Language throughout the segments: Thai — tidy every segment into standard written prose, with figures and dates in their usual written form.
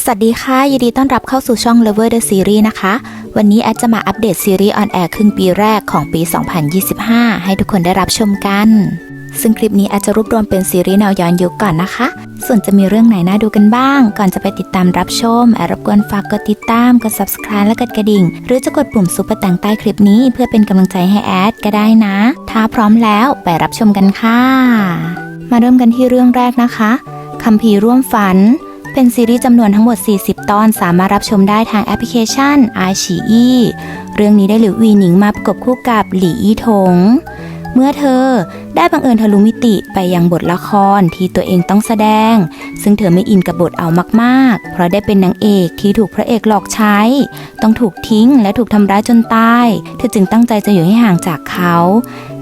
สวัสดีค่ะยินดีต้อนรับเข้าสู่ช่อง Lover the Series นะคะวันนี้แอดจะมาอัปเดตซีรีส์ออนแอร์ครึ่งปีแรกของปี 2025 ให้ทุกคนได้รับชมกันซึ่งคลิปนี้แอดจะรวบรวมเป็นซีรีส์แนวย้อนยุคก่อนนะคะส่วนจะมีเรื่องไหนน่าดูกันบ้างก่อนจะไปติดตามรับชมแอดรบกวนฝากกดติดตามกด Subscribe และกดกระดิ่งหรือจะกดปุ่มซุปเปอร์แตงใต้คลิปนี้เพื่อเป็นกำลังใจให้แอดก็ได้นะถ้าพร้อมแล้วไปรับชมกันค่ะมาเริ่มกันที่เรื่องแรกนะคะคัมภีร์ร่วมฝันเป็นซีรีส์จำนวนทั้งหมด40ตอนสามารถรับชมได้ทางแอปพลิเคชัน iQIYI เรื่องนี้ได้หลิวอีหนิงมาประกบคู่กับหลี่อี้ถงเมื่อเธอได้บังเอิญทะลุมิติไปยังบทละครที่ตัวเองต้องแสดงซึ่งเธอไม่อินกับบทเอามากๆเพราะได้เป็นนางเอกที่ถูกพระเอกหลอกใช้ต้องถูกทิ้งและถูกทำร้ายจนตายเธอจึงตั้งใจจะอยู่ให้ห่างจากเขา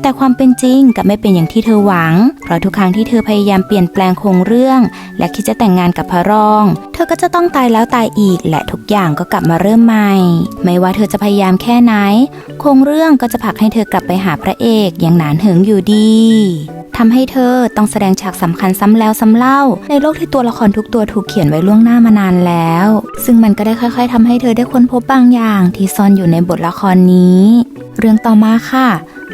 แต่ความเป็นจริงกลับไม่เป็นอย่างที่เธอหวังเพราะทุกครั้งที่เธอพยายามเปลี่ยนแปลงโครงเรื่องและคิดจะแต่งงานกับพระรองเธอก็จะต้องตายแล้วตายอีกและทุกอย่างก็กลับมาเริ่มใหม่ไม่ว่าเธอจะพยายามแค่ไหนโครงเรื่องก็จะผลักให้เธอกลับไปหาพระเอกอย่างหนานเหิงอยู่ดีทำให้เธอต้องแสดงฉากสำคัญซ้ำแล้วซ้ำเล่าในโลกที่ตัวละครทุกตัวถูกเขียนไว้ล่วงหน้ามานานแล้วซึ่งมันก็ได้ค่อยๆทำให้เธอได้ค้นพบบางอย่างที่ซ่อนอยู่ในบทละครนี้เรื่องต่อมาค่ะ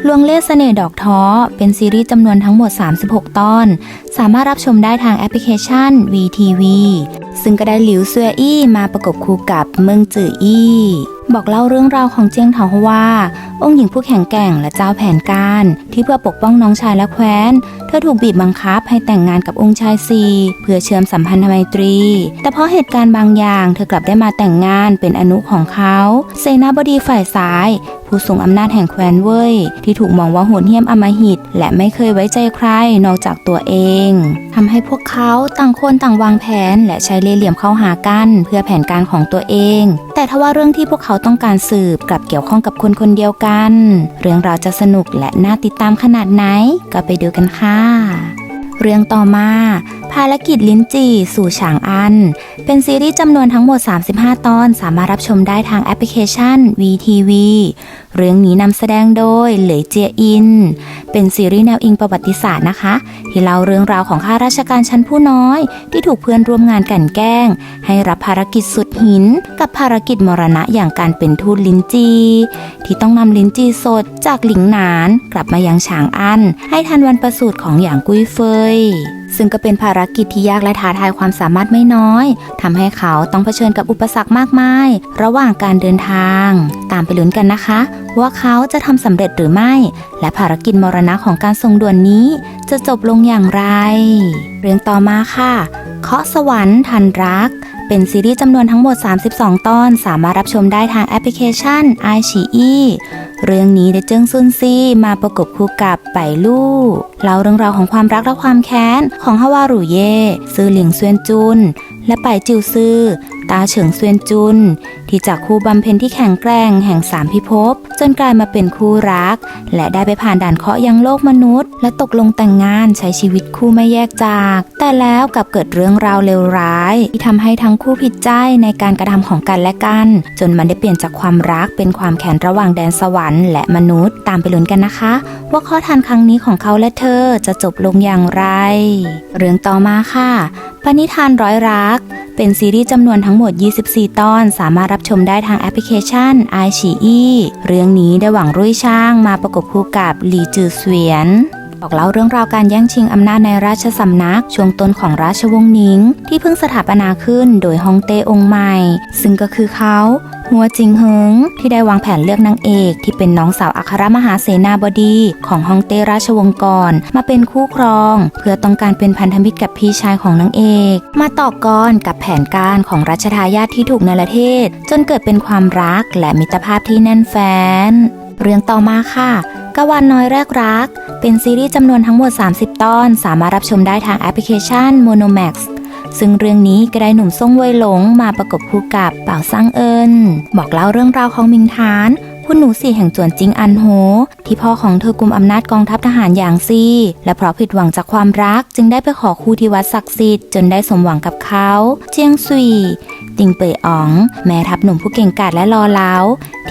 ลวงเล่ห์เสน่ห์ดอกท้อเป็นซีรีส์จำนวนทั้งหมด36ตอนสามารถรับชมได้ทางแอปพลิเคชัน VTV ซึ่งก็ได้หลิวเซี่ยอี้มาประกบคู่กับเมิงจื่ออี้บอกเล่าเรื่องราวของเจียงเถาฮวาองค์หญิงผู้แข็งแกร่งและเจ้าแผนการที่เพื่อปกป้องน้องชายและแคว้นเธอถูกบีบบังคับให้แต่งงานกับองค์ชายซีเพื่อเชื่อมสัมพันธไมตรีแต่เพราะเหตุการณ์บางอย่างเธอกลับได้มาแต่งงานเป็นอนุของเขาเสนาบดีฝ่ายซ้ายผู้ทรงอำนาจแห่งแคว้นเว่ยที่ถูกมองว่าโหดเหี้ยมอำมหิตและไม่เคยไว้ใจใครนอกจากตัวเองทำให้พวกเขาต่างคนต่างวางแผนและใช้เล่ห์เหลี่ยมเข้าหากันเพื่อแผนการของตัวเองแต่ทว่าเรื่องที่พวกเขาต้องการสืบกลับเกี่ยวข้องกับคนคนเดียวกันเรื่องราวจะสนุกและน่าติดตามขนาดไหนก็ไปดูกันค่ะเรื่องต่อมาภารกิจลิ้นจี่สู่ฉางอันเป็นซีรีส์จำนวนทั้งหมด35ตอนสามารถรับชมได้ทางแอปพลิเคชัน VTV เรื่องนี้นำแสดงโดยเหลยเจียอินเป็นซีรีส์แนวอิงประวัติศาสตร์นะคะที่เล่าเรื่องราวของข้าราชการชั้นผู้น้อยที่ถูกเพื่อนร่วมงานกลั่นแกล้งให้รับภารกิจสุดหินกับภารกิจมรณะอย่างการเป็นทูตลิ้นจีที่ต้องนำลิ้นจีสดจากหลิงหนานกลับมายังฉางอันให้ทันวันประสูติของหยางกุ้ยเฟยซึ่งก็เป็นภารกิจที่ยากและท้าทายความสามารถไม่น้อยทำให้เขาต้องเผชิญกับอุปสรรคมากมายระหว่างการเดินทางตามไปลุ้นกันนะคะว่าเขาจะทำสำเร็จหรือไม่และภารกิจมรณะของการส่งด่วนนี้จะจบลงอย่างไรเรื่องต่อมาค่ะเคาะสวรรค์ทันรักเป็นซีรีส์จำนวนทั้งหมด32ตอนสามารถรับชมได้ทางแอปพลิเคชัน iQIYI เรื่องนี้ได้เจิ้งซุนซีมาประกบคู่กับไปลู่เล่าเรื่องราวของความรักและความแค้นของฮวาหรูเย่ซือหลิงเซียนจุนและไปจิวซือตาเฉิงเซียนจุนที่จากคู่บำเพ็ญที่แข็งแกร่งแห่งสามพิภพจนกลายมาเป็นคู่รักและได้ไปผ่านด่านเคราะห์ยังโลกมนุษย์และตกลงแต่งงานใช้ชีวิตคู่ไม่แยกจากแต่แล้วกลับเกิดเรื่องราวเลวร้ายที่ทำให้ทั้งคู่ผิดใจในการกระทำของกันและกันจนมันได้เปลี่ยนจากความรักเป็นความแค้นระหว่างแดนสวรรค์และมนุษย์ตามไปลุ้นกันนะคะว่าข้อทันครั้งนี้ของเขาและเธอจะจบลงอย่างไรเรื่องต่อมาค่ะปณิธานร้อยรักเป็นซีรีส์จำนวนทั้งหมด24ตอนสามารถรับชมได้ทางแอปพลิเคชัน iQIYI เรื่องนี้ได้หวังรุ่ยช่างมาประกบคู่กับหลี่จือเสวียนบอกเล่าเรื่องราวการแย่งชิงอำนาจในราชสำนักช่วงต้นของราชวงศ์หนิงที่เพิ่งสถาปนาขึ้นโดยฮองเต้องค์ใหม่ซึ่งก็คือเขาหัวจิงเฮิงที่ได้วางแผนเลือกนางเอกที่เป็นน้องสาวอัครมหาเสนาบดีของฮองเต้ราชวงศ์ก่อนมาเป็นคู่ครองเพื่อต้องการเป็นพันธมิตรกับพี่ชายของนางเอกมาต่อกรกับแผนการของรัชทายาทที่ถูกเนรเทศจนเกิดเป็นความรักและมิตรภาพที่แน่นแฟ้นเรื่องต่อมาค่ะกวานน้อยแรกรักเป็นซีรีส์จำนวนทั้งหมด30ตอนสามารถรับชมได้ทางแอปพลิเคชัน Monomax ซึ่งเรื่องนี้ก็ได้หนุ่มซ่งเว่ยหลงมาประกบคู่กับเป่าซังเอินบอกเล่าเรื่องราวของมิงทานคุณหนูสี่แห่งจวนจิงอันโฮที่พ่อของเธอกุมอำนาจกองทัพทหารอย่างซีและเพราะผิดหวังจากความรักจึงได้ไปขอคู่ที่วัดศักดิ์สิทธิ์จนได้สมหวังกับเขาเจียงซุย ติงเป่ยอ๋องแม่ทัพหนุ่มผู้เก่งกาจและหล่อเหลา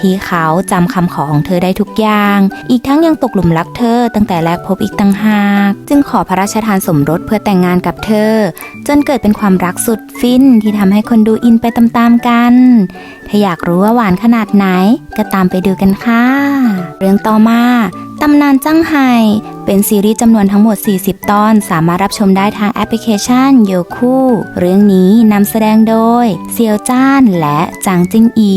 ที่เขาจำคำขอของเธอได้ทุกอย่างอีกทั้งยังตกหลุมรักเธอตั้งแต่แรกพบอีกต่างหากจึงขอพระราชทานสมรสเพื่อแต่งงานกับเธอจนเกิดเป็นความรักสุดฟินที่ทำให้คนดูอินไปตามๆกันถ้าอยากรู้ว่าหวานขนาดไหนก็ตามไปดูกันค่ะเรื่องต่อมาตำนานจั้งไห่เป็นซีรีส์จำนวนทั้งหมด40ตอนสามารถรับชมได้ทางแอปพลิเคชันโยคูเรื่องนี้นำแสดงโดยเซียวจ้านและจางจิ้งอี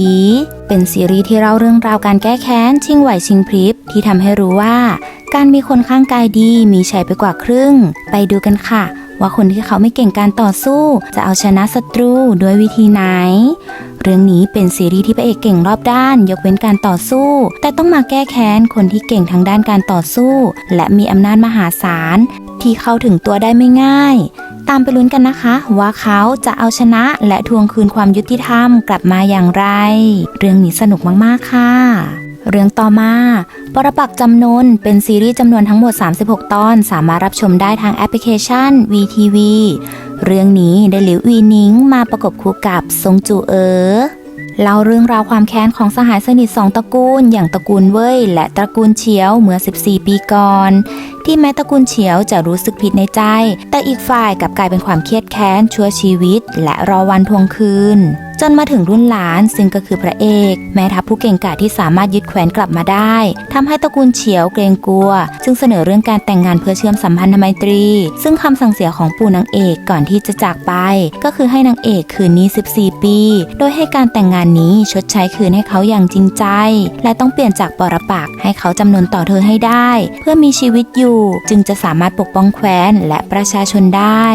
เป็นซีรีส์ที่เล่าเรื่องราวการแก้แค้นชิงไหวชิงพริบที่ทำให้รู้ว่าการมีคนข้างกายดีมีชัยไปกว่าครึ่งไปดูกันค่ะว่าคนที่เขาไม่เก่งการต่อสู้จะเอาชนะศัตรูด้วยวิธีไหนเรื่องนี้เป็นซีรีส์ที่พระเอกเก่งรอบด้านยกเว้นการต่อสู้แต่ต้องมาแก้แค้นคนที่เก่งทางด้านการต่อสู้และมีอำนาจมหาศาลที่เข้าถึงตัวได้ไม่ง่ายตามไปลุ้นกันนะคะว่าเขาจะเอาชนะและทวงคืนความยุติธรรมกลับมาอย่างไรเรื่องนี้สนุกมากๆค่ะเรื่องต่อมาปรปักษ์จำนนเป็นซีรีส์จำนวนทั้งหมด36ตอนสามารถรับชมได้ทางแอปพลิเคชัน VTV เรื่องนี้ได้หลิวอีนิงมาประกบคู่กับซงจูเอ๋อเล่าเรื่องราวความแค้นของสหายสนิท2ตระกูลอย่างตระกูลเว่ยและตระกูลเฉียวเมื่อ14ปีก่อนที่แม้ตระกูลเฉียวจะรู้สึกผิดในใจแต่อีกฝ่ายกลับกลายเป็นความเครียดแค้นชั่วชีวิตและรอวันทวงคืนจนมาถึงรุ่นหลานซึ่งก็คือพระเอกแม่ทัพผู้เก่งกาจที่สามารถยึดแคว้นกลับมาได้ทำให้ตระกูลเฉียวเกรงกลัวจึงเสนอเรื่องการแต่งงานเพื่อเชื่อมสัมพันธไมตรีซึ่งคำสั่งเสียของปู่นางเอกก่อนที่จะจากไปก็คือให้นางเอกคืนนี้14ปีโดยให้การแต่งงานนี้ชดใช้คืนให้เขาอย่างจริงใจและต้องเปลี่ยนจากปรปักษ์ให้เขาจำนนต่อเธอให้ได้เพื่อมีชีวิตอยู่จึงจะสามารถปกป้องแคว้นและประชาชนได้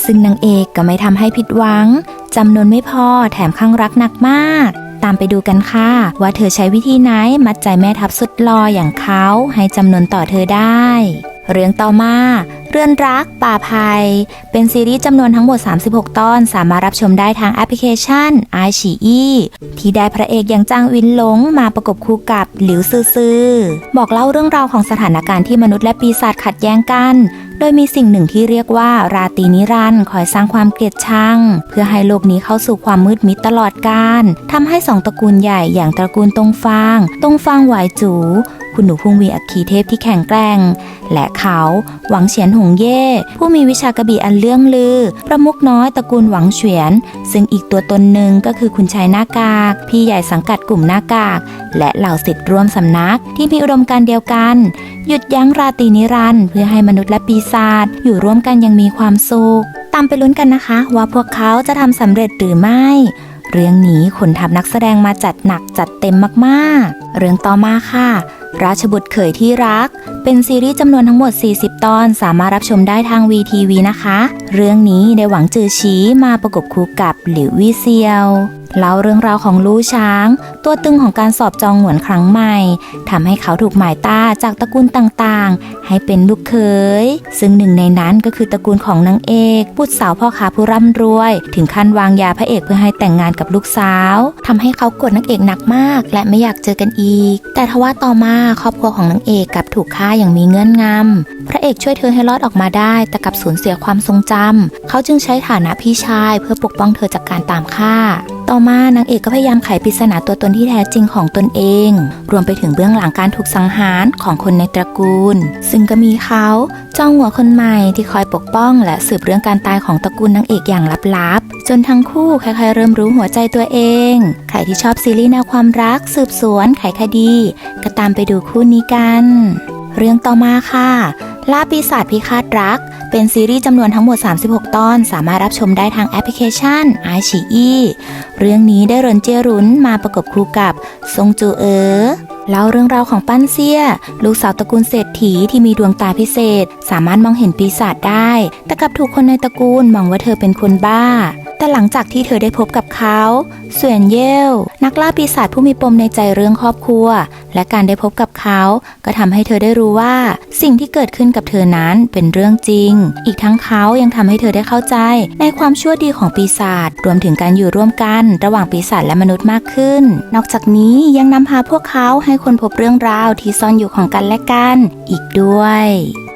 ซึ่งนางเอกก็ไม่ทำให้ผิดหวังจำนวนไม่พอแถมข้างรักหนักมากตามไปดูกันค่ะว่าเธอใช้วิธีไหนมัดใจแม่ทัพสุดหล่ออย่างเขาให้จำนนต่อเธอได้เรื่องต่อมาเรือนรักป่าภัยเป็นซีรีส์จำนวนทั้งหมด36ตอนสามารถรับชมได้ทางแอปพลิเคชัน iQIYI ที่ได้พระเอกอย่างจางวินหลงมาประกบคู่กับหลิวซือซือบอกเล่าเรื่องราวของสถานการณ์ที่มนุษย์และปีศาจขัดแย้งกันโดยมีสิ่งหนึ่งที่เรียกว่าราตรีนิรันดร์คอยสร้างความเกลียดชังเพื่อให้โลกนี้เข้าสู่ความมืดมิดตลอดกาลทำให้2ตระกูลใหญ่อย่างตระกูลตงฟางหวายจูคุณหนูพุ่งมีอัคคีเทพที่แข็งแกร่งและเขาหวังเฉียนหงเย่ผู้มีวิชากระบี่อันเลื่องลือประมุขน้อยตระกูลหวังเฉียนซึ่งอีกตัวตนหนึ่งก็คือคุณชายหน้ากากพี่ใหญ่สังกัดกลุ่มหน้ากากและเหล่าศิษย์ร่วมสำนักที่มีอุดมการณ์เดียวกันหยุดยั้งราตรีนิรันดร์เพื่อให้มนุษย์และปีศาจอยู่ร่วมกันอย่างมีความสุขตามไปลุ้นกันนะคะว่าพวกเขาจะทำสำเร็จหรือไม่เรื่องนี้ขนทัพนักแสดงมาจัดหนักจัดเต็มมากๆเรื่องต่อมาค่ะราชบุตรเขยที่รักเป็นซีรีส์จำนวนทั้งหมด40ตอนสามารถรับชมได้ทาง VTV นะคะเรื่องนี้ได้หวังจือฉีมาประกบคู่กับหลิววี่เซียวเล่าเรื่องราวของลู่ช้างตัวตึงของการสอบจองหวนครั้งใหม่ทำให้เขาถูกหมายตาจากตระกูลต่างๆให้เป็นลูกเขยซึ่งหนึ่งในนั้นก็คือตระกูลของนางเอกบุตรสาวพ่อค้าผู้ร่ำรวยถึงขั้นวางยาพระเอกเพื่อให้แต่งงานกับลูกสาวทำให้เขาโกรธนางเอกหนักมากและไม่อยากเจอกันอีกแต่ทว่าต่อมาครอบครัวของนางเอกกลับถูกฆ่าอย่างมีเงื่อนงำพระเอกช่วยเธอให้รอดออกมาได้แต่กลับสูญเสียความทรงจำเขาจึงใช้ฐานะพี่ชายเพื่อปกป้องเธอจากการตามฆ่าต่อมานางเอกก็พยายามไขปริศนาตัวตนที่แท้จริงของตนเองรวมไปถึงเบื้องหลังการถูกสังหารของคนในตระกูลซึ่งก็มีเขาจองหัวคนใหม่ที่คอยปกป้องและสืบเรื่องการตายของตระกูลนางเอกอย่างลับๆจนทั้งคู่ค่อยๆเริ่มรู้หัวใจตัวเองใครที่ชอบซีรีส์แนวความรักสืบสวนไขคดีก็ตามไปดูคู่นี้กันเรื่องต่อมาค่ะล่าปีศาจพิฆาตรักเป็นซีรีส์จำนวนทั้งหมด36ตอนสามารถรับชมได้ทางแอปพลิเคชัน iQIYI เรื่องนี้ได้เหรินเจียรุนมาประกบคู่กับซงจูเอ๋อเล่าเรื่องราวของปั้นเซี่ยลูกสาวตระกูลเศรษฐีที่มีดวงตาพิเศษสามารถมองเห็นปีศาจได้แต่กลับถูกคนในตระกูลมองว่าเธอเป็นคนบ้าแต่หลังจากที่เธอได้พบกับเขาเสวียนเย่วนักล่าปีศาจผู้มีปมในใจเรื่องครอบครัวและการได้พบกับเขาก็ทำให้เธอได้รู้ว่าสิ่งที่เกิดขึ้นกับเธอนั้นเป็นเรื่องจริงอีกทั้งเขายังทำให้เธอได้เข้าใจในความชั่วดีของปีศาจรวมถึงการอยู่ร่วมกันระหว่างปีศาจและมนุษย์มากขึ้นนอกจากนี้ยังนำพาพวกเขาให้ค้นพบเรื่องราวที่ซ่อนอยู่ของกันและกันอีกด้วย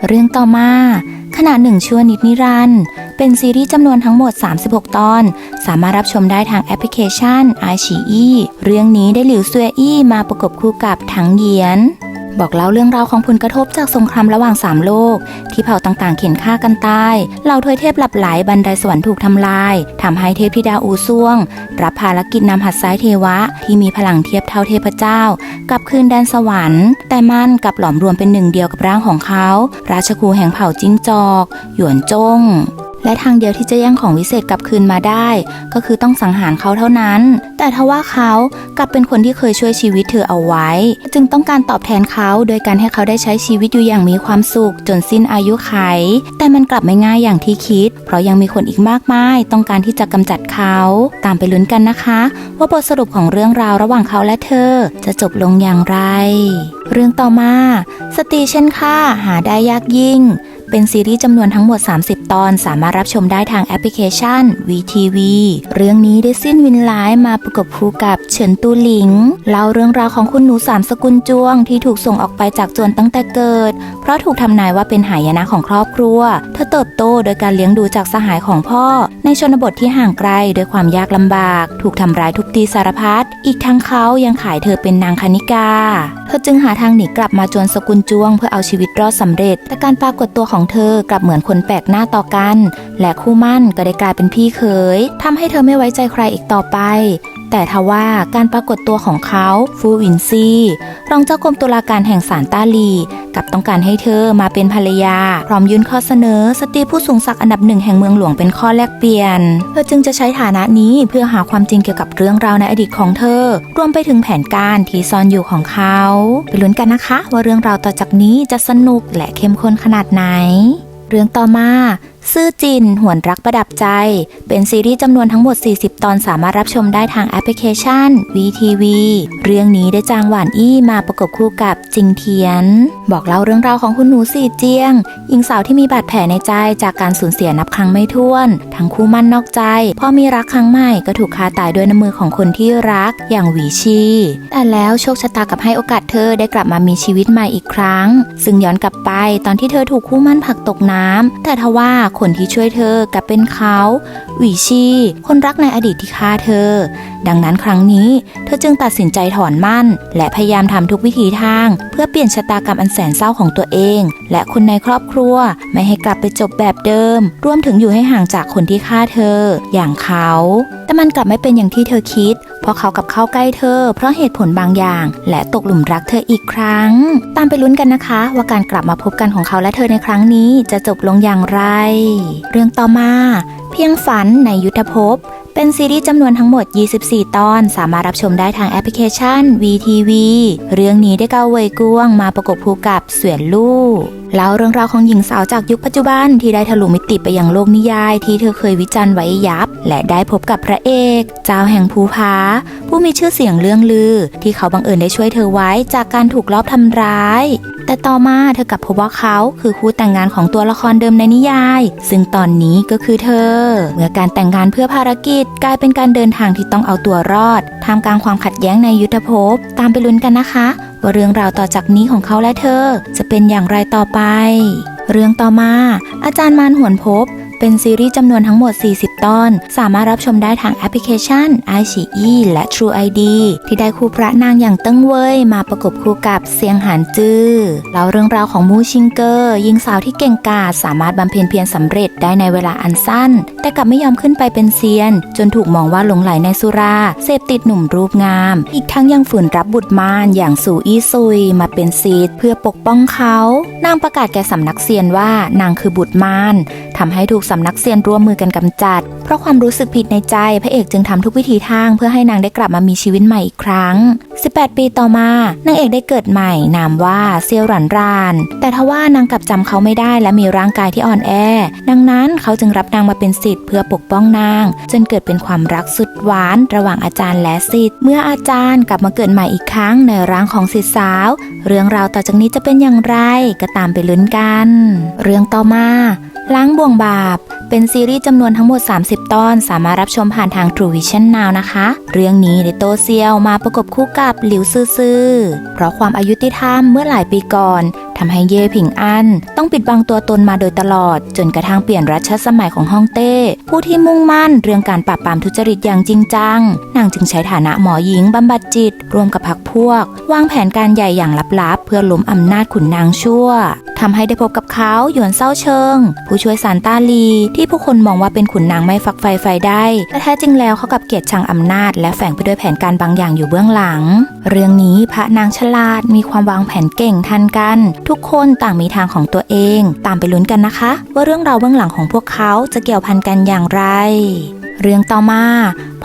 เรื่องต่อมา ขณะหนึ่งชั่วนิดนิรันดร์เป็นซีรีส์จำนวนทั้งหมด36ตอนสามารถรับชมได้ทางแอปพลิเคชัน iQIYI เรื่องนี้ได้หลิวเซวยอี้มาประกบคู่กับถังเหยียนบอกเล่าเรื่องราวของผลกระทบจากสงครามระหว่าง3โลกที่เผ่าต่างๆเข็นฆ่ากันตายเหล่าทวยเทพหลับไหลบันไดสวรรค์ถูกทำลายทำให้เทพธิดาอูซ่วงรับภารกิจนำหัดซ้ายเทวะที่มีพลังเทียบเท่าเทพเจ้ากลับคืนแดนสวรรค์แต่มันกลับหลอมรวมเป็นหนึ่งเดียวกับร่างของเขาราชครูแห่งเผ่าจิ้งจอกหยวนจงและทางเดียวที่จะแย่งของวิเศษกลับคืนมาได้ก็คือต้องสังหารเขาเท่านั้นแต่ทว่าเขากลับเป็นคนที่เคยช่วยชีวิตเธอเอาไว้จึงต้องการตอบแทนเขาโดยการให้เขาได้ใช้ชีวิตอยู่อย่างมีความสุขจนสิ้นอายุไขแต่มันกลับไม่ง่ายอย่างที่คิดเพราะยังมีคนอีกมากมายต้องการที่จะกำจัดเขาตามไปลุ้นกันนะคะว่าบทสรุปของเรื่องราวระหว่างเขาและเธอจะจบลงอย่างไรเรื่องต่อมาสตรีเช่นข้าหาได้ยากยิ่งเป็นซีรีส์จำนวนทั้งหมด30ตอนสามารถรับชมได้ทางแอปพลิเคชัน VTV เรื่องนี้ได้สิ้นวินไลน์มาประกบคู่กับเฉินตูหลิงเล่าเรื่องราวของคุณหนู3สกุลจวงที่ถูกส่งออกไปจากจวนตั้งแต่เกิดเพราะถูกทำนายว่าเป็นหายนะของครอบครัวเธอเติบโตโดยการเลี้ยงดูจากสหายของพ่อในชนบทที่ห่างไกลด้วยความยากลำบากถูกทำร้ายทุบตีสารพัดอีกทั้งเขายังขายเธอเป็นนางคณิกาเธอจึงหาทางหนีกลับมาจวนสกุลจวงเพื่อเอาชีวิตรอดสำเร็จแต่การปรากฏตัวของเธอกลับเหมือนคนแปลกหน้าต่อกันและคู่มั่นก็ได้กลายเป็นพี่เขยทำให้เธอไม่ไว้ใจใครอีกต่อไปแต่ทว่าการปรากฏตัวของเขาฟูวินซีรองเจ้ากรมตุลาการแห่งศาลต้าหลีกลับต้องการให้เธอมาเป็นภรรยาพร้อมยื่นข้อเสนอสตรีผู้สูงศักดิ์อันดับ1แห่งเมืองหลวงเป็นข้อแลกเปลี่ยนเธอจึงจะใช้ฐานะนี้เพื่อหาความจริงเกี่ยวกับเรื่องราวในอดีตของเธอรวมไปถึงแผนการที่ซ่อนอยู่ของเขาไปลุ้นกันนะคะว่าเรื่องราวต่อจากนี้จะสนุกและเข้มข้นขนาดไหนเรื่องต่อมาซื่อจินหวนรักประดับใจเป็นซีรีส์จำนวนทั้งหมด40ตอนสามารถรับชมได้ทางแอปพลิเคชัน VTV เรื่องนี้ได้จางหวานอี้มาประกบคู่กับจิงเทียนบอกเล่าเรื่องราวของคุณหนูสี่เจียงหญิงสาวที่มีบาดแผลในใจจากการสูญเสียนับครั้งไม่ถ้วนทั้งคู่มั่นนอกใจพอมีรักครั้งใหม่ก็ถูกฆ่าตายด้วยน้ำมือของคนที่รักอย่างหวีชีแต่แล้วโชคชะตากลับให้โอกาสเธอได้กลับมามีชีวิตใหม่อีกครั้งซึ่งย้อนกลับไปตอนที่เธอถูกคู่มั่นผลักตกน้ำแต่ทว่าคนที่ช่วยเธอกลับเป็นเขาหวีชีคนรักในอดีตที่ฆ่าเธอดังนั้นครั้งนี้เธอจึงตัดสินใจถอนมั่นและพยายามทำทุกวิถีทางเพื่อเปลี่ยนชะตากรรมอันแสนเศร้าของตัวเองและคนในครอบครัวไม่ให้กลับไปจบแบบเดิมรวมถึงอยู่ให้ห่างจากคนที่ฆ่าเธออย่างเขาแต่มันกลับไม่เป็นอย่างที่เธอคิดเพราะเขากลับเข้าใกล้เธอเพราะเหตุผลบางอย่างและตกหลุมรักเธออีกครั้งตามไปลุ้นกันนะคะว่าการกลับมาพบกันของเขาและเธอในครั้งนี้จะจบลงอย่างไรเรื่องต่อมาเพียงฝันในยุทธภพเป็นซีรีส์จำนวนทั้งหมด24ตอนสามารถรับชมได้ทางแอปพลิเคชัน VTV เรื่องนี้ได้เกาเว่ยกวงมาประกบคู่กับเสวียนลู่เล่าเรื่องราวของหญิงสาวจากยุคปัจจุบันที่ได้ทะลุมิติไปยังโลกนิยายที่เธอเคยวิจารณ์ไว้ยับและได้พบกับพระเอกเจ้าแห่งภูผาผู้มีชื่อเสียงเรื่องลือที่เขาบังเอิญได้ช่วยเธอไว้จากการถูกลอบทำร้ายแต่ต่อมาเธอกลับพบว่าเขาคือคู่แต่งงานของตัวละครเดิมในนิยายซึ่งตอนนี้ก็คือเธอเมื่อการแต่งงานเพื่อภารกิจกลายเป็นการเดินทางที่ต้องเอาตัวรอดท่ามกลางความขัดแย้งในยุทธภพตามไปลุ้นกันนะคะว่าเรื่องราวต่อจากนี้ของเขาและเธอจะเป็นอย่างไรต่อไปเรื่องต่อมาอาจารย์มารหวนภพเป็นซีรีส์จำนวนทั้งหมด40ตอนสามารถรับชมได้ทางแอปพลิเคชัน iQIYI และ True ID ที่ได้คู่พระนางอย่างเติ้งเว่ยมาประกบคู่กับเซียงหานจื้อเล่าเรื่องราวของมูชิงเกอร์หญิงสาวที่เก่งกาจสามารถบำเพ็ญเพียรสำเร็จได้ในเวลาอันสั้นแต่กลับไม่ยอมขึ้นไปเป็นเซียนจนถูกมองว่าหลงไหลในสุราเสพติดหนุ่มรูปงามอีกทั้งยังฝืนรับบุตรมารอย่างสู่อี้ซุยมาเป็นศิษย์เพื่อปกป้องเขานางประกาศแก่สำนักเซียนว่านางคือบุตรมารทำให้ถูกสำนักเซียนร่วมมือกันกำจัดเพราะความรู้สึกผิดในใจพระเอกจึงทำทุกวิถีทางเพื่อให้นางได้กลับมามีชีวิตใหม่อีกครั้ง18ปีต่อมานางเอกได้เกิดใหม่นามว่าเซียวหรันรานแต่ทว่านางกลับจำเขาไม่ได้และมีร่างกายที่อ่อนแอดังนั้นเขาจึงรับนางมาเป็นศิษย์เพื่อปกป้องนางจนเกิดเป็นความรักสุดหวานระหว่างอาจารย์และศิษย์เมื่ออาจารย์กลับมาเกิดใหม่อีกครั้งในร่างของศิษย์สาวเรื่องราวต่อจากนี้จะเป็นอย่างไรก็ตามไปลุ้นกันเรื่องต่อมาล้างบ่วงบาปเป็นซีรีส์จำนวนทั้งหมด30ตอนสามารถรับชมผ่านทาง True Vision Now นะคะเรื่องนี้ได้โตเซียวมาประกบคู่กับหลิวซื่อเพราะความอายุติธรรมเมื่อหลายปีก่อนท ำให้เย่ผิงอันต้องปิดบังตัวตนมาโดยตลอดจนกระทั่งเปลี่ยนรัชสมัยของฮ่องเต้ผู้ที่มุ่งมั่นเรื่องการปราบปรามทุจริตอย่างจริงจังนางจึงใช้ฐานะหมอหญิงบำบัดจิตร่วมกับพรรคพวกวางแผนการใหญ่อย่างลับๆเพื่อล้มอำนาจขุนนางชั่วทำให้ได้พบกับเขาหยวนเซาเชิงผู้ช่วยซานต้าลีที่ผู้คนมองว่าเป็นขุนนางไม่ฝักใฝ่ไฟได้แต่แท้จริงแล้วเขากับเกียรติชังอำนาจและแฝงไปด้วยแผนการบางอย่างอยู่เบื้องหลังเรื่องนี้พระนางฉลาดมีความวางแผนเก่งทันกันทุกคนต่างมีทางของตัวเองตามไปลุ้นกันนะคะว่าเรื่องราวเบื้องหลังของพวกเขาจะเกี่ยวพันกันอย่างไรเรื่องต่อมา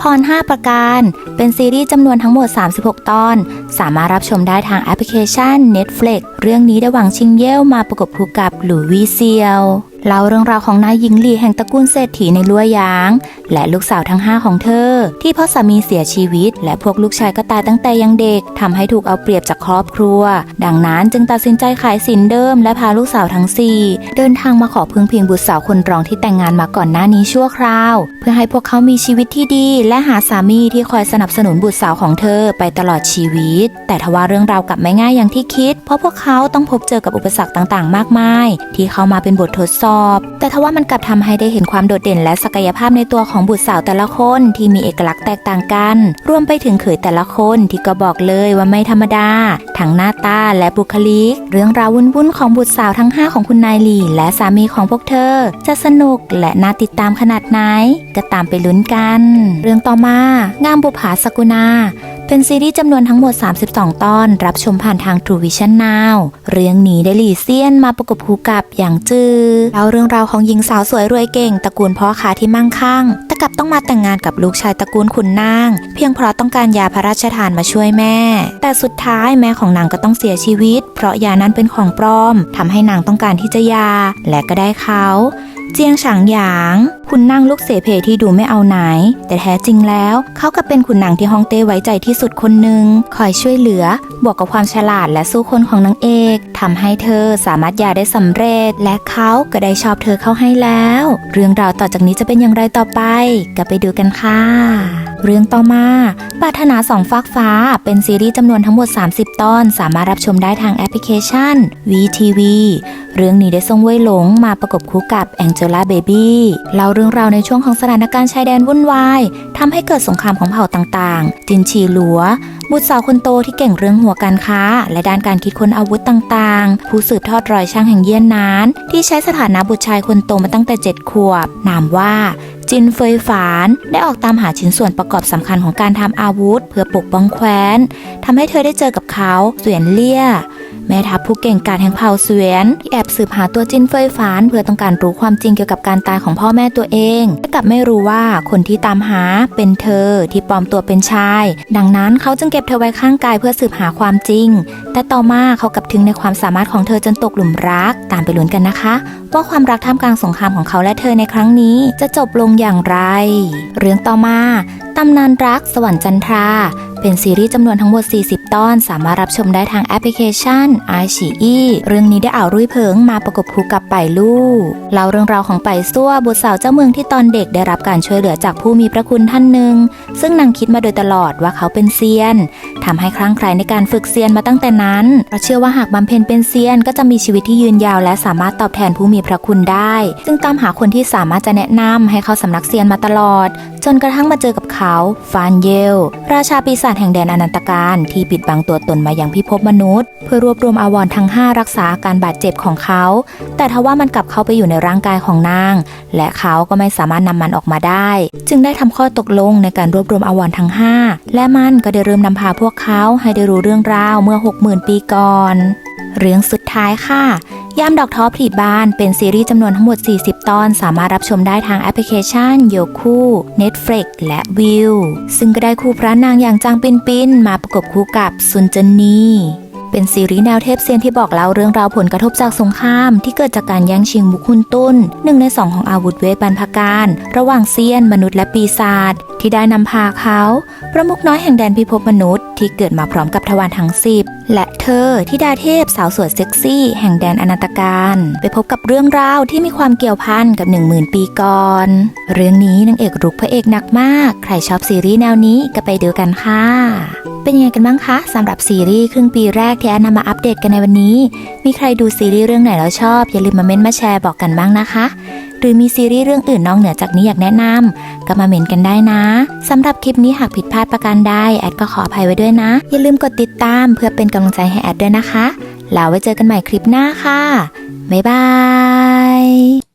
พร5ประการเป็นซีรีส์จำนวนทั้งหมด36ตอนสามารถรับชมได้ทางแอปพลิเคชัน Netflix เรื่องนี้ได้หวังชิงเย่วมาประกบคู่กับหลู่วี่เซียวเล่าเรื่องราวของนายหญิงหลี่แห่งตระกูลเศรษฐีในลัวหยางและลูกสาวทั้ง5ของเธอที่พ่อสามีเสียชีวิตและพวกลูกชายก็ตายตั้งแต่ยังเด็กทำให้ถูกเอาเปรียบจากครอบครัวดังนั้นจึงตัดสินใจขายสินเดิมและพาลูกสาวทั้ง4เดินทางมาขอพึ่งพิงบุตรสาวคนรองที่แต่งงานมาก่อนหน้านี้ชั่วคราวเพื่อให้พวกเขามีชีวิตที่ดีและหาสามีที่คอยสนับสนุนบุตรสาวของเธอไปตลอดชีวิตแต่ทว่าเรื่องราวกลับไม่ง่ายอย่างที่คิดเพราะพวกเขาต้องพบเจอกับอุปสรรคต่างๆมากมายที่เข้ามาเป็นบททดสอบแต่ทว่ามันกลับทำให้ได้เห็นความโดดเด่นและศักยภาพในตัวของบุตรสาวแต่ละคนที่มีเอกลักษณ์แตกต่างกันรวมไปถึงเขยแต่ละคนที่ก็บอกเลยว่าไม่ธรรมดาทั้งหน้าตาและบุคลิกเรื่องราววุ่นๆของบุตรสาวทั้ง5ของคุณนายหลี่และสามีของพวกเธอจะสนุกและน่าติดตามขนาดไหนก็ตามไปลุ้นกันเรื่องต่อมางามบุปผาสกุณาเป็นซีรีส์จำนวนทั้งหมด32ตอนรับชมผ่านทาง True Vision Now เรื่องนี้ได้หลี่เซียนมาประกบคู่กับหยางจือเล่าเรื่องราวของหญิงสาวสวยรวยเก่งตระกูลพ่อค้าที่มั่งคั่งแต่กลับต้องมาแต่งงานกับลูกชายตระกูลขุนนางเพียงเพราะต้องการยาพระราชทานมาช่วยแม่แต่สุดท้ายแม่ของนางก็ต้องเสียชีวิตเพราะยานั้นเป็นของปลอมทำให้นางต้องการที่จะยาและก็ได้เขาเจียงฉางหยางขุนนางลูกเสเพที่ดูไม่เอาไหนแต่แท้จริงแล้วเขาก็เป็นขุนนางที่ฮ่องเต้ไว้ใจที่สุดคนหนึ่งคอยช่วยเหลือบวกกับความฉลาดและสู้คนของนางเอกทำให้เธอสามารถหย่าได้สำเร็จและเขาก็ได้ชอบเธอเข้าให้แล้วเรื่องราวต่อจากนี้จะเป็นอย่างไรต่อไปก็ไปดูกันค่ะเรื่องต่อมาปรารถนาสองฟากฟ้าเป็นซีรีส์จำนวนทั้งหมด30ตอนสามารถรับชมได้ทางแอปพลิเคชัน VTV เรื่องนี้ได้ส่งเว่ยหลงมาประกบคู่กับแองเจล่าเบบี้เล่าเรื่องราวในช่วงของสถานการณ์ชายแดนวุ่นวายทำให้เกิดสงครามของเผ่าต่างๆจินชีหลัวบุตรสาวคนโตที่เก่งเรื่องหัวการค้าและด้านการคิดค้นอาวุธต่างๆผู้สืบทอดรอยช่างแห่งเยี่ยนนานที่ใช้สถานะบุตรชายคนโตมาตั้งแต่7 ขวบนามว่าจินเฟยฝานได้ออกตามหาชิ้นส่วนประกอบสำคัญของการทำอาวุธเพื่อปกป้องแคว้นทำให้เธอได้เจอกับเขาเสวียนเลี่ยแม่ทัพผู้เก่งกาจแห่งเผ่าเสวียนที่แอบสืบหาตัวจินเฟยฝานเพื่อต้องการรู้ความจริงเกี่ยวกับการตายของพ่อแม่ตัวเองแต่กลับไม่รู้ว่าคนที่ตามหาเป็นเธอที่ปลอมตัวเป็นชายดังนั้นเขาจึงเก็บเธอไว้ข้างกายเพื่อสืบหาความจริงแต่ต่อมาเขากลับถึงในความสามารถของเธอจนตกหลุมรักตามไปลุ้นกันนะคะว่าความรักท่ามกลางสงครามของเขาและเธอในครั้งนี้จะจบลงอย่างไรเรื่องต่อมาตำนานรักสวรรค์จันทราเป็นซีรีส์จำนวนทั้งหมด40ตอนสามารถรับชมได้ทางแอปพลิเคชัน iQIYI เรื่องนี้ได้อ่าวรุ่ยเผิงมาประกบคู่กับไปลู่เล่าเรื่องราวของไปซั่วบุตรสาวเจ้าเมืองที่ตอนเด็กได้รับการช่วยเหลือจากผู้มีพระคุณท่านหนึ่งซึ่งนางคิดมาโดยตลอดว่าเขาเป็นเซียนทำให้คลั่งไคล้ในการฝึกเซียนมาตั้งแต่นั้นเพราะเชื่อว่าหากบำเพ็ญเป็นเซียนก็จะมีชีวิตที่ยืนยาวและสามารถตอบแทนผู้มีพระคุณได้จึงตามหาคนที่สามารถจะแนะนำให้เข้าสำนักเซียนมาตลอดจนกระทั่งมาเจอกับเขาฟานเยลราชาปีศาจแห่งแดนอนันตการที่ปิดบังตัวตนมายังพิภพมนุษย์เพื่อรวบรวมอาวรณ์ทั้ง5รักษาอาการบาดเจ็บของเขาแต่ทว่ามันกลับเข้าไปอยู่ในร่างกายของนางและเขาก็ไม่สามารถนำมันออกมาได้จึงได้ทำข้อตกลงในการรวบรวมอาวรณ์ทั้ง5และมันก็ได้เริ่มนำพาพวกเขาให้ได้รู้เรื่องราวเมื่อ 60,000 ปีก่อนเรื่องสุดท้ายค่ะยามดอกท้อผลิบานเป็นซีรีส์จำนวนทั้งหมด40ตอนสามารถรับชมได้ทางแอปพลิเคชันโยคู Netflix และวิวซึ่งก็ได้คู่พระนางอย่างจางปินปินมาประกบคู่กับซุนเจินนีเป็นซีรีส์แนวเทพเซียนที่บอกเล่าเรื่องราวผลกระทบจากสงครามที่เกิดจากการแย่งชิงบุกฮุนตุ้น1 ใน 2ของอาวุธเวทบรรพการระหว่างเซียนมนุษย์และปีศาจที่ได้นำพาเขาประมุขน้อยแห่งแดนพิภพมนุษย์ที่เกิดมาพร้อมกับทวารทั้ง10และเธอธิดาเทพสาวสวยเซ็กซี่แห่งแดนอนันตการไปพบกับเรื่องราวที่มีความเกี่ยวพันกับ 10,000 ปีก่อนเรื่องนี้นางเอกรุกพระเอกหนักมากใครชอบซีรีส์แนวนี้ก็ไปดูกันค่ะไป เป็นยังไงกันบ้างคะสำหรับซีรีส์ครึ่งปีแรกที่แอนนำมาอัปเดตกันในวันนี้มีใครดูซีรีส์เรื่องไหนแล้วชอบอย่าลืมมาเม้นต์มาแชร์บอกกันบ้างนะคะหรือมีซีรีส์เรื่องอื่นนอกเหนือจากนี้อยากแนะนำก็มาเม้นต์กันได้นะสำหรับคลิปนี้หากผิดพลาดประการใดแอดก็ขออภัยไว้ด้วยนะอย่าลืมกดติดตามเพื่อเป็นกำลังใจให้แอดด้วยนะคะแล้วไว้เจอกันใหม่คลิปหน้าค่ะบ๊ายบาย